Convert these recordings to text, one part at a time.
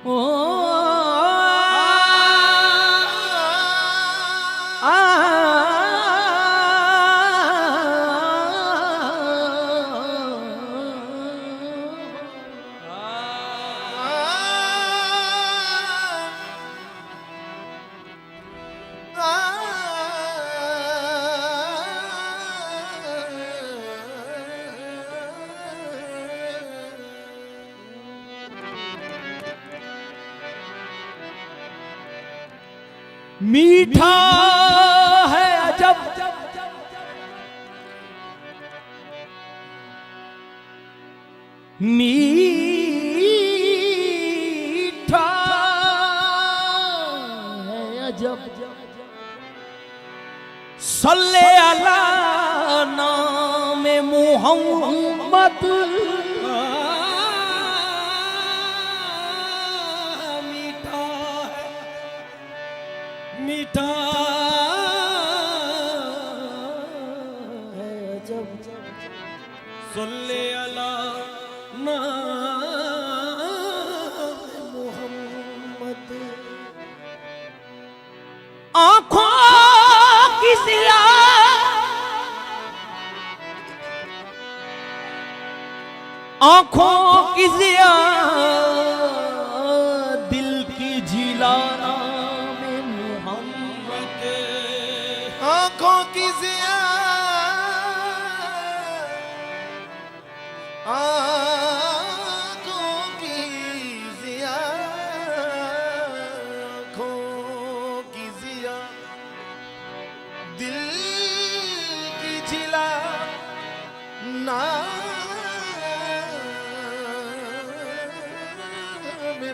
ओ मीठा है अजब मीठा है अजब सल्ले अला नाम मुहम्मद मीठा है जब सल्ले अला नाम मोहम्मद। आँखों की जिया आँखों की जिया दिल की झिलाना आँखों की जिया आँखों की जिया आँखों की जिया दिल की झिला नाम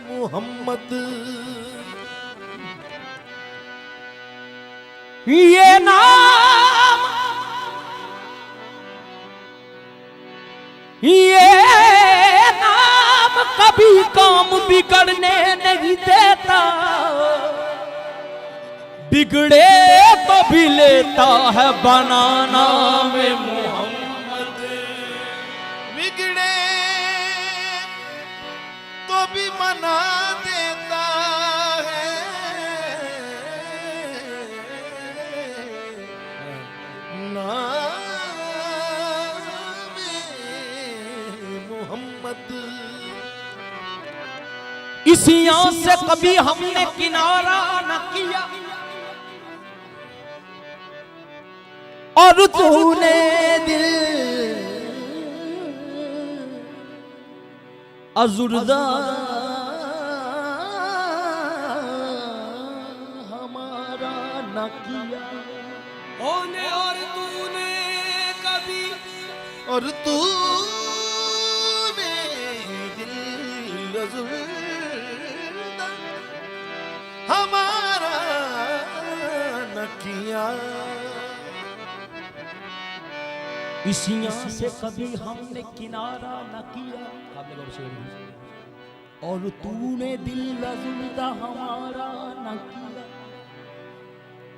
मोहम्मद। ये नाम कभी काम बिगड़ने नहीं देता, बिगड़े तो भी लेता है बनाना में मोहम्मद। बिगड़े तो भी मना देता है, मोहम्मद। इसी आस से कभी हमने किनारा न किया और तूने दिल अजुर्दा हमारा न किया। होने और तूने कभी और तूने दिल अज़ुर्दा हमारा न किया। इसिया से कभी हमने किनारा न किया और तूने दिल अज़ुर्दा हमारा न किया।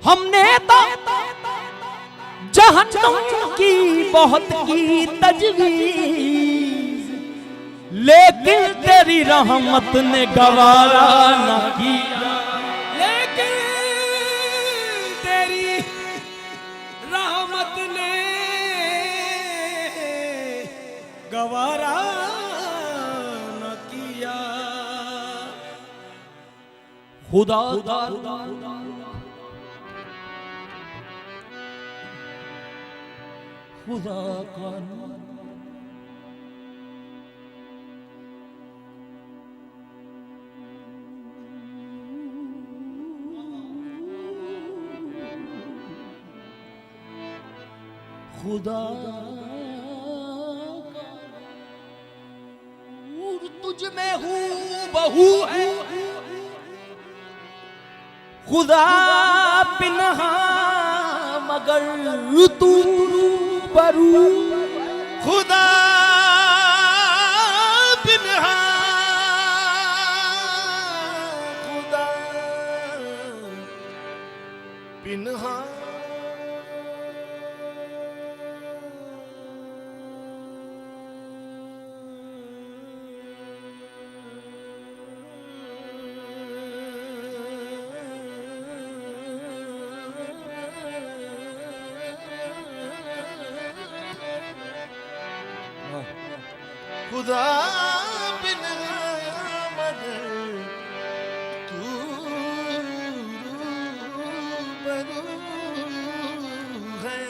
हमने तो जहन्नम की बहुत की तजवीज़, लेकिन तेरी रहमत ने गवारा न किया। लेकिन तेरी रहमत ने गवारा न किया। खुदा खुदा का खुदा नूर तुझ में हूँ बहू है, खुदा पिन्हा मगर तू रूबरू। खुदा पिन्हा खुदा पिन्हा खुदा बिन मगर तू रूबरू है।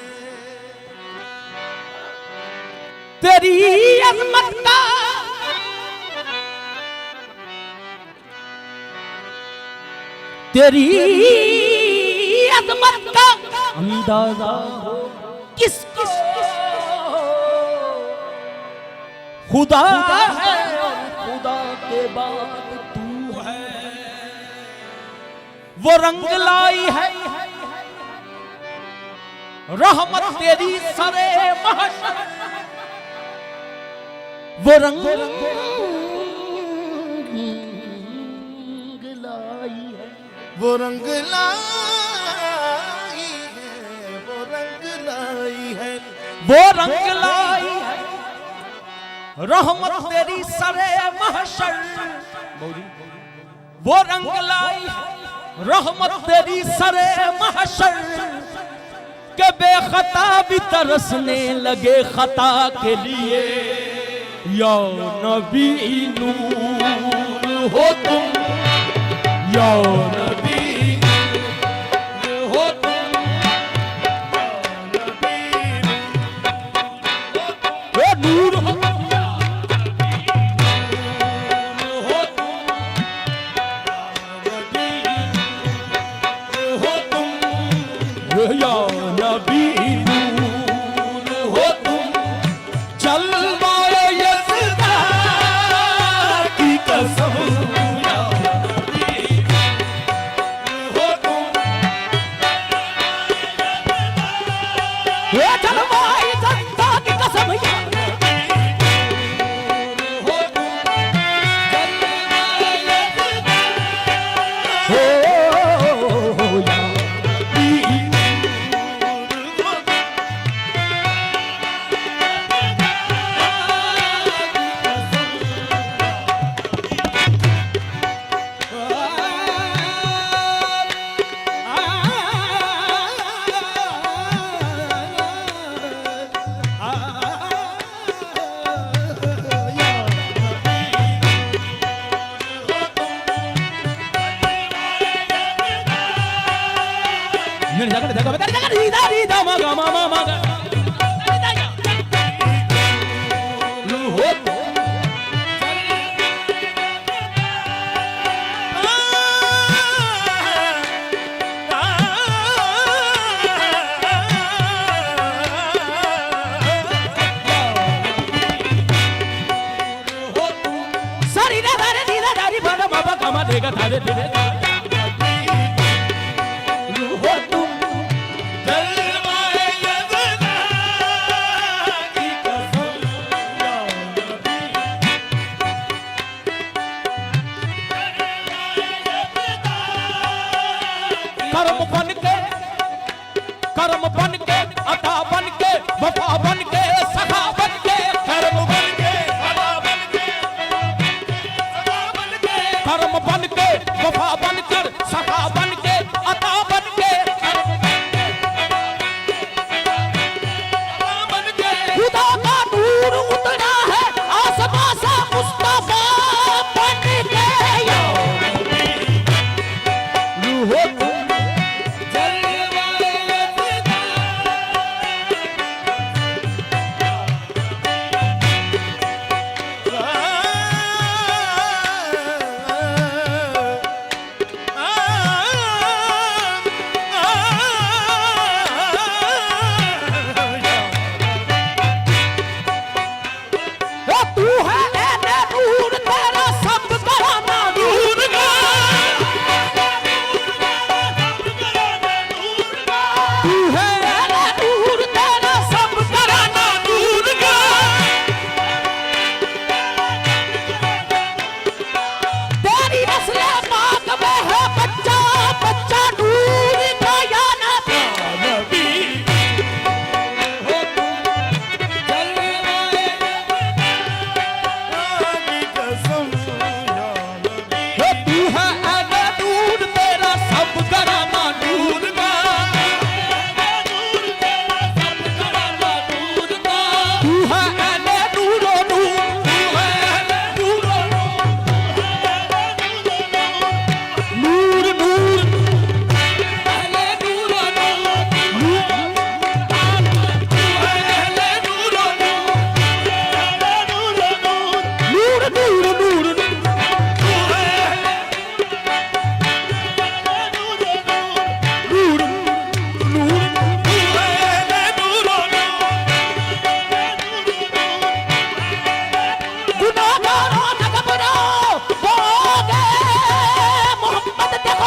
तेरी अजमत का तेरी अजमत का अंदाजा हो किसको, खुदा है और खुदा के बाद तू है। वो रंग लाई है रहमत तेरी सरे महशर, वो रंग लाई है, वो रंग लाई है, वो रंग लाई है, वो रंग लाई है रहमत तेरी सरे महशर, वो रंग लाई है रहमत तेरी सरे महशर, के बेखता भी तरसने लगे खता के लिए। या नबी नूर हो तुम, या नबी नूर हो तुम, ओ नूर हो तुम, हो तुम, हो तुम, या नबी नूर हो तुम, जलवाए यज़दा की कसम, या नबी हो तुम, ये जलवाए यज़दा की कसम, या नबी हो तुम, जलवाए यज़दा हो, या नबी कर्म बन के अता बन के वफा बन के सखा बन के, कर्म बन के अता बन के सखा बन के, कर्म बन के वफा बन कर सखा बन के अता बन के, खुदा का नूर उतरा है आसमां से मुस्तफा बन के। या रूह तुम तू है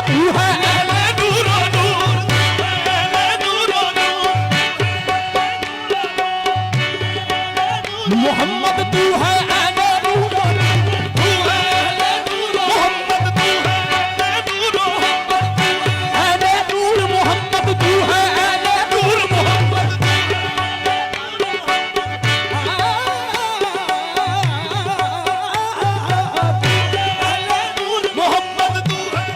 तू है ऐने नूरो नूर, ऐने नूरो नूर, मोहम्मद तू है ऐने नूरो नूर, तू है ऐने नूरो मोहम्मद तू है ऐने नूरो ऐने नूर मोहम्मद तू है ऐने नूर मोहम्मद मोहम्मद तू है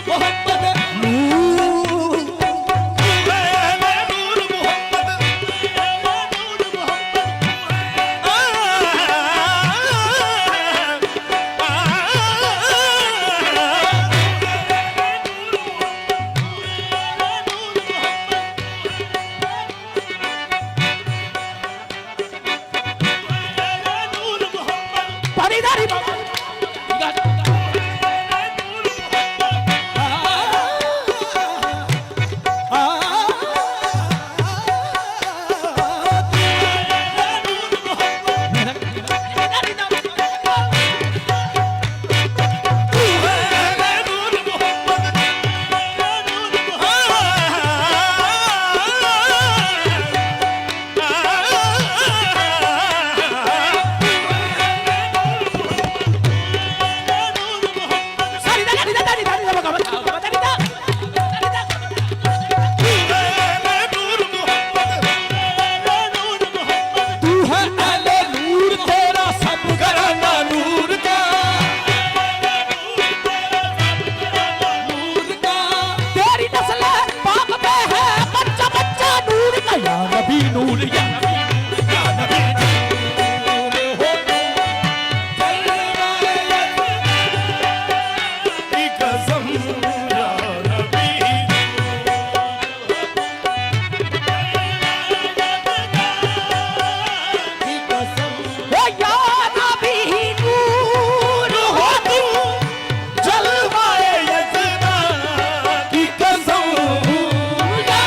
मोहम्मद नूर तू है ऐने नूर मोहम्मद परिदारी बाबा तू है ऐने नूर तेरा सब घराना नूर का नूर का तेरी नस्ल पाक में है बच्चा बच्चा नूर का या नबी नूर या नबी या नबी नूर हो की कसम या नबी ओ या नबी नूर हो तू जलवाए यज़दा की कसम या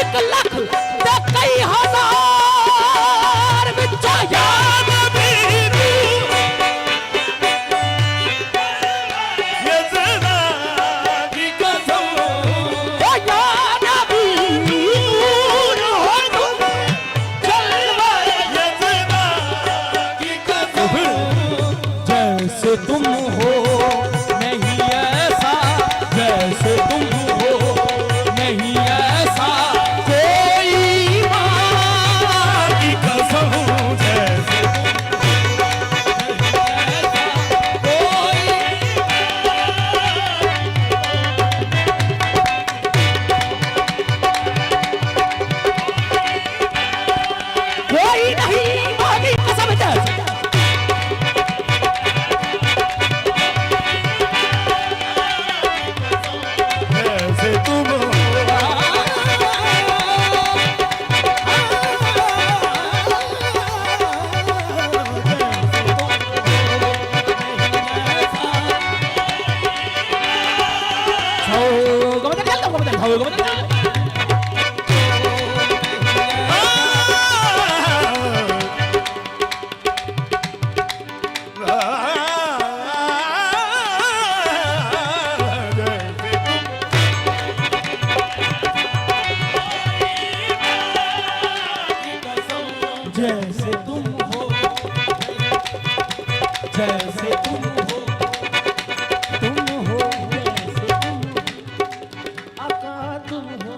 एक लाख ते कई हजार विचा या नबी यज़दा की कसम ओ या नबी नूर हो तू जलवाए यज़दा की कसम जैसे तुम हो नहीं ऐसा जैसे तुम हो नहीं ऐसा कोई माँ की कसम जैसे कोई नहीं माँ की कसम जैसे जैसे तुम जैसे तुम हो जैसे तुम हो जैसे तुम आका तुम हो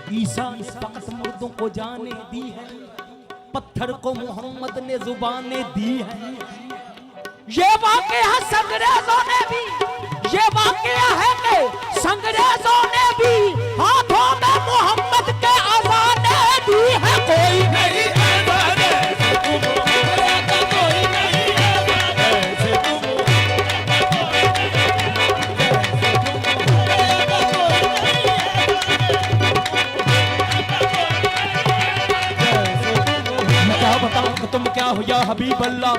ईसा ने फकत मुर्दों को जाने दी है, पत्थर को मोहम्मद ने जुबानें दी है। ये वाकया संग्रेजों ने भी, ये वाकया है कि संग्रेजों ने भी हाथों में मोहम्मद के अजाने दी है। कोई नहीं तुम क्या हो या हबीब अल्लाह,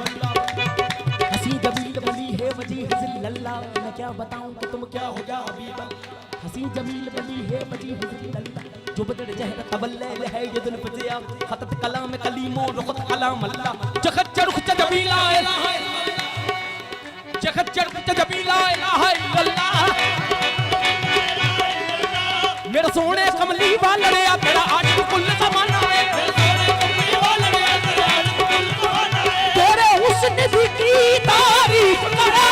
हसी जमील बली है वजी हिज़्लल्लाह। मैं क्या बताऊं कि तुम क्या हो या हबीब अल्लाह, हसी जमील बली है वजी हिज़्लल्लाह। जो बदर जहर तवल्लल है यदुल फजिया, खतत कलाम कलीमो रुखत कलाम अल्लाह। जखत चरुख जबीला इलाहा इल्लल्लाह, जखत चरुख जबीला इलाहा इल्लल्लाह। मेरे सोने कमली वाले तेरा आज कुल ज़माना है, नबी की तारीफ करो,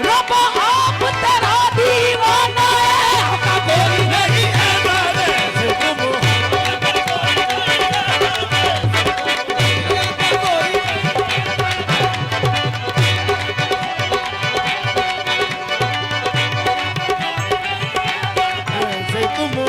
रब आप तेरा दीवाना है, कोई नहीं है तुम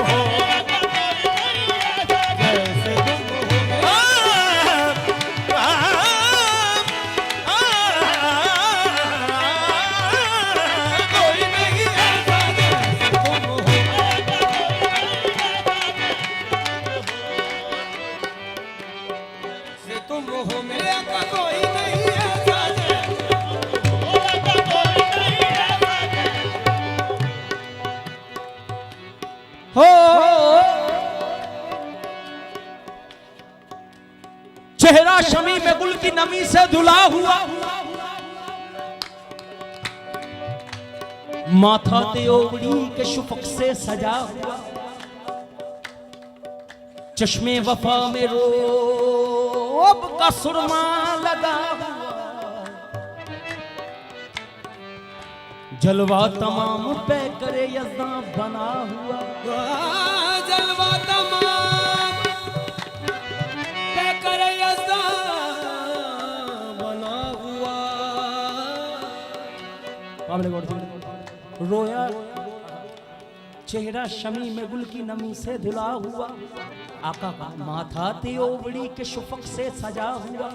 हो चेहरा शमी में गुल की नमी से धुला हुआ, माथा त्योड़ी के शुफक से सजा हुआ, चश्मे वफा में रोब का सुरमा लगा हुआ, जलवा तमाम पे करे यज़्दा बना हुआ, जलवा तमाम पे करे यज़्दा बना हुआ। रोया चेहरा शमी में गुल की नमी से धुला हुआ, आका का माथा त्योड़ी के शुफक से सजा हुआ,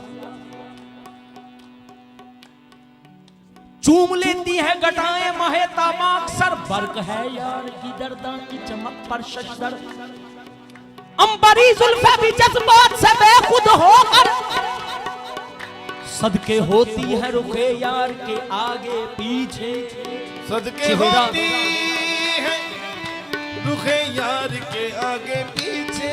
चूम लेती है घटाएं माहे तामाक सर, बर्क है यार की दर्दा की चमक पर शशदर, अंबरी जुल्फे भी जज्बात से बेखुद होकर सदके होती है रुखे यार के आगे पीछे, सदके होती है रुखे यार के आगे पीछे।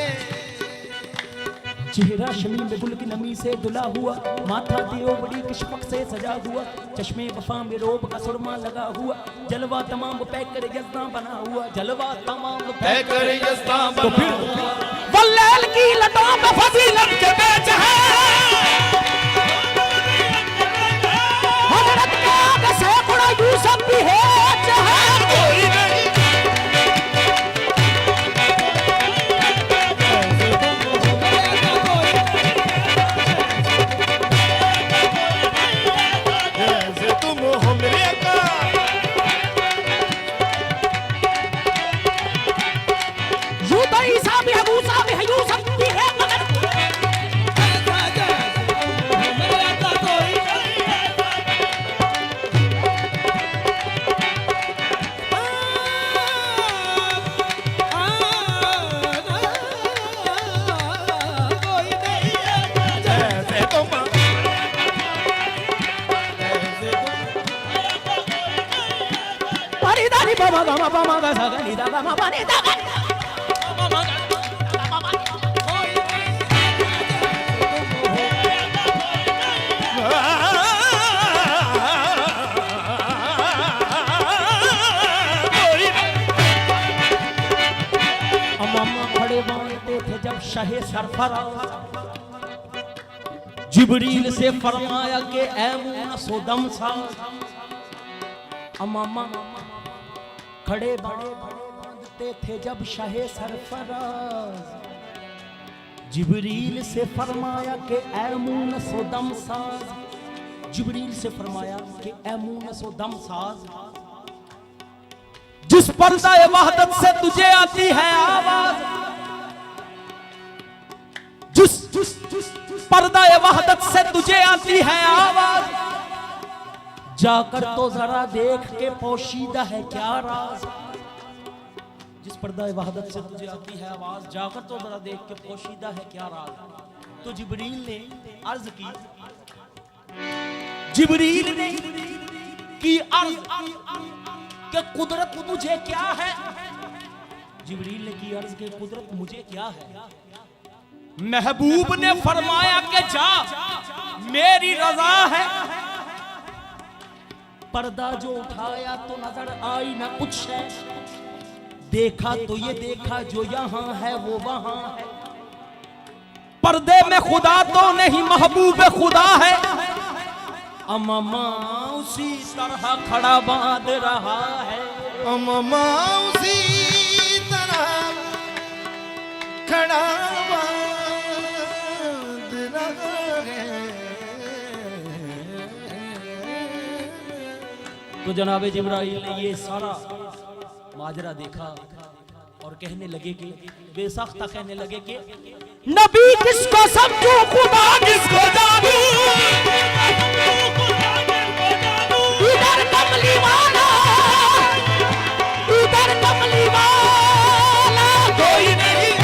चेहरा शमी में गुल की नमी से धुला हुआ, माथा त्योड़ी के शफक से सजा हुआ, चश्मे वफा में रोब का सुरमा लगा हुआ, जलवा तमाम पैकर यज़्दा बना हुआ, जलवा तमाम पैकर यज़्दा बना हुआ, वल्लैल की लटों में फजीलत के बेच है, हज़रत के आगे सैकड़ों यूसुफ भी है, कोई नहीं शाहे सरफराज जिब्रील से फरमाया कि ऐ मुना सोदम सा, अमामा खड़े बांधते थे जब शाहे सरफराज, जिब्रील से फरमाया कि ऐ मूनस व दम साज, जिब्रील से फरमाया कि ऐ मूनस व दम साज, जिस पर्दा वहदत से तुझे आती है आवाज, जिस पर्दा वहदत से तुझे आती है आवाज, जाकर तो जरा देख के पोशीदा है क्या राज। जिस पर्दा वहदत से तुझे आती है आवाज, जाकर तो जरा देख के पोशीदा है क्या राज। तो जिब्रील ने अर्ज की, जिब्रील ने की अर्ज कि कुदरत मुझे क्या है। जिब्रील ने की अर्ज कि कुदरत मुझे क्या है। महबूब ने फरमाया कि जा मेरी रजा है। पर्दा जो उठाया तो नजर आई ना कुछ है, देखा तो ये देखा जो यहाँ है वो वहां है। पर्दे में खुदा तो नहीं महबूब खुदा है, अममा उसी तरह खड़ा बांध रहा है। अममा उसी तरह खड़ा बांध रहा है। तो जनाबे जिब्राइल ने ये सारा माजरा देखा और कहने लगे कि बेसाख्ता कहने लगे कि नबी किसको समझू खुदा किसको जानू, इधर कमली वाला उधर कमली वाला कोई नहीं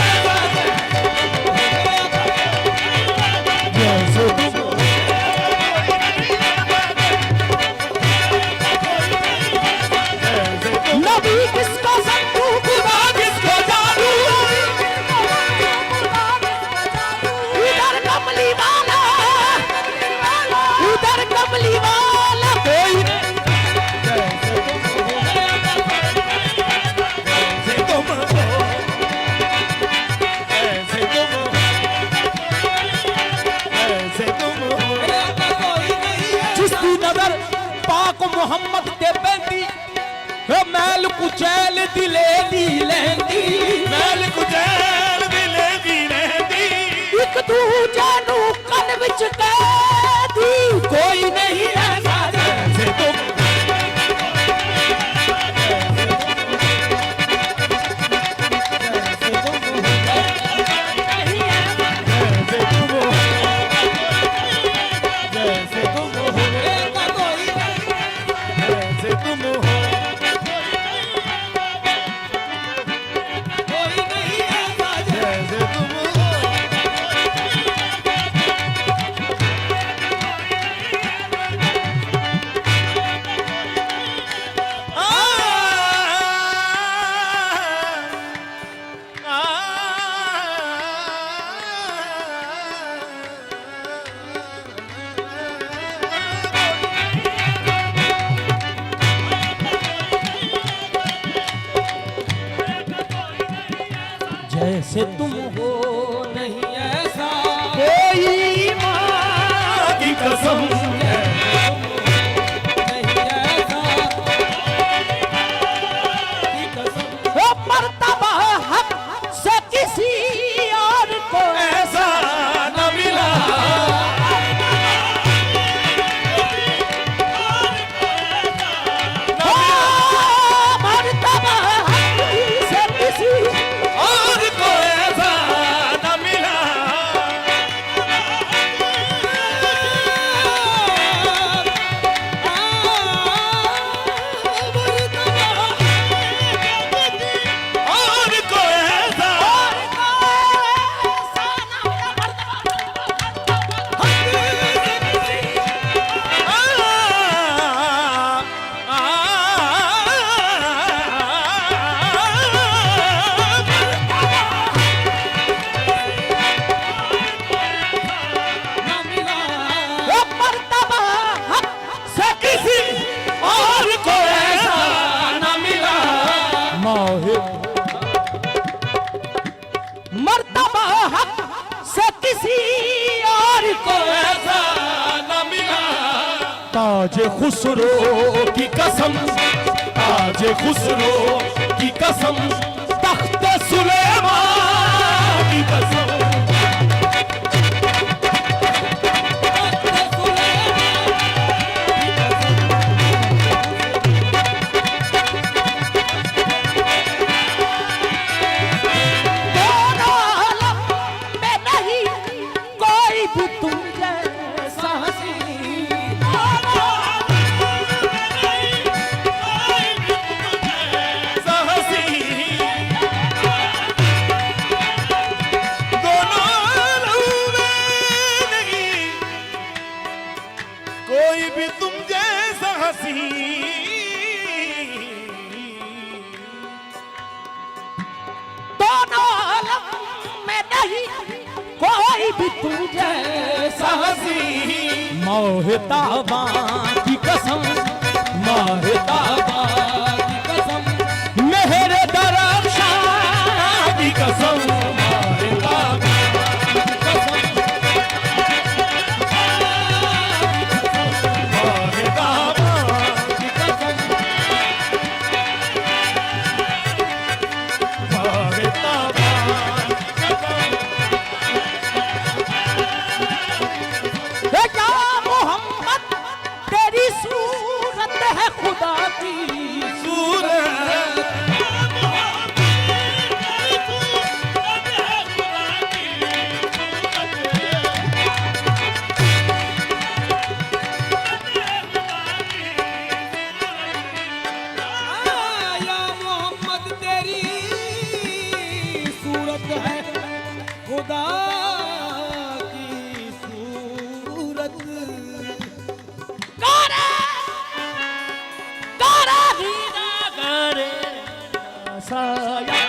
नबी किसको समझू खुदा किसको जानू, इधर कमली वाला उधर कमली वाला कोई नहीं। जिसकी नजर पाक मोहम्मद ते पैंदी, मैल कुचैल दिले दी लैंदी, मैल कुचैल दिले दी लैंदी, एक दूजे नू कन विच कैदी कोई नहीं ऐसा जैसे तुम। जैसे तुम हो नहीं ऐसा कोई, मां की कसम नहीं ऐसा की कसम। वो मर्तबा हक से किसी और को ऐसा न मिला, मर्तबा हक से किसी मर्तबा हक से किसी और को ऐसा न मिला। ताज खुसरो की कसम ताज खुसरो की कसम, तख्त सुलेमान की कसम। दोनों आलम में नहीं कोई भी तुम जैसा हसीन। कोई भी तुम जैसा हसी, दोनों आलम में नहीं कोई भी तुम जैसा हसीन। मोहताबा की कसम, मोहताबा की कसम, मेहर दरख्शां की कसम, मोहताबा की कसम, मोहताबा की कसम, मोहताबा की कसम। क्या मोहम्मद तेरी सूरत है खुदा की सूरत या मोहम्मद तेरी सूरत है खुदा की सूरत। करे करे हीरा करे साया